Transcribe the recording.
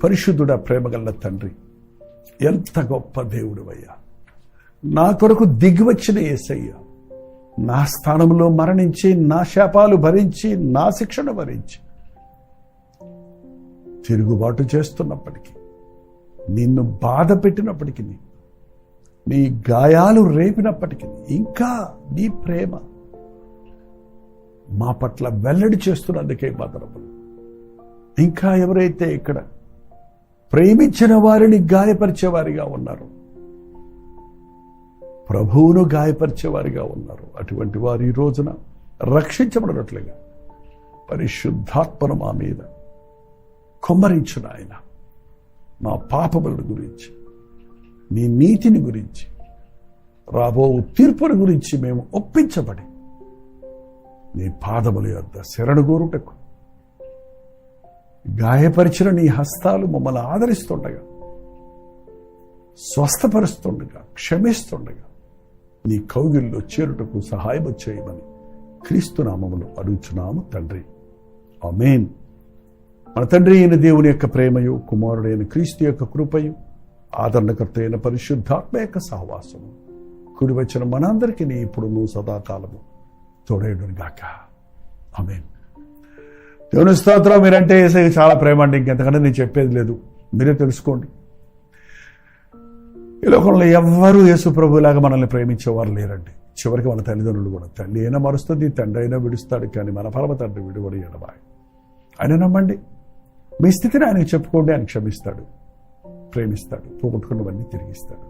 పరిశుద్ధుడా, ప్రేమగల తండ్రి, ఎంత గొప్ప దేవుడివయ్యా. నా కొరకు దిగివచ్చిన యేసయ్య, నా స్థానంలో మరణించి, నా శాపాలు భరించి, నా శిక్షణ భరించి, తిరుగుబాటు చేస్తున్నప్పటికీ, నిన్ను బాధ పెట్టినప్పటికీ, నీ గాయాలు రేపినప్పటికీ, ఇంకా నీ ప్రేమ మా పట్ల వెల్లడి చేస్తున్నందుకే వందనములు. ఇంకా ఎవరైతే ఇక్కడ ప్రేమించిన వారిని గాయపరిచేవారిగా ఉన్నారు, ప్రభువును గాయపరిచేవారిగా ఉన్నారు, అటువంటి వారు ఈ రోజున రక్షించబడినట్లుగా పరిశుద్ధాత్మను మా మీద కొమ్మరించిన ఆయన, మా పాపముల గురించి, నీ నీతిని గురించి, రాబో తీర్పుల గురించి మేము ఒప్పించబడి నీ పాదముల యొద్ద శరణుగోరుటకు గాయపరిచిన నీ హస్తాలు మమ్మల్ని ఆదరిస్తుండగా, స్వస్థపరుస్తుండగా, క్షమిస్తుండగా నీ కౌగిల్లో చేరుటకు సహాయం చేయమని క్రీస్తు నామములో అడుగుచున్నాము తండ్రి. ఆమేన్. మన తండ్రి అయిన దేవుని యొక్క ప్రేమయు, కుమారుడైన క్రీస్తు యొక్క కృపయు, ఆదరణకర్త అయిన పరిశుద్ధాత్మ యొక్క సహవాసము కుడి వచ్చిన మనందరికీ ఇప్పుడు నువ్వు సదాకాలము తోడేయుడును గాక. ఆమేన్. దేవుని స్తోత్రం. మీరంటే యేసయ్యకు చాలా ప్రేమ అండి. ఇంకెంతకంటే నేను చెప్పేది లేదు, మీరే తెలుసుకోండి. ఈ లోకంలో ఎవ్వరూ యేసు ప్రభులాగా మనల్ని ప్రేమించేవారు లేరండి. చివరికి మన తల్లిదండ్రులు కూడా, తల్లి అయినా మరుస్తుంది, తండ్రి అయినా విడుస్తాడు, కానీ మన పరమ తండ్రి విడువడి ఎడబాయ్. ఆయన నమ్మండి, మీ స్థితిని ఆయనకు చెప్పుకోండి, ఆయన క్షమిస్తాడు, ప్రేమిస్తాడు, పోగొట్టుకున్నవన్నీ తిరిగిస్తాడు.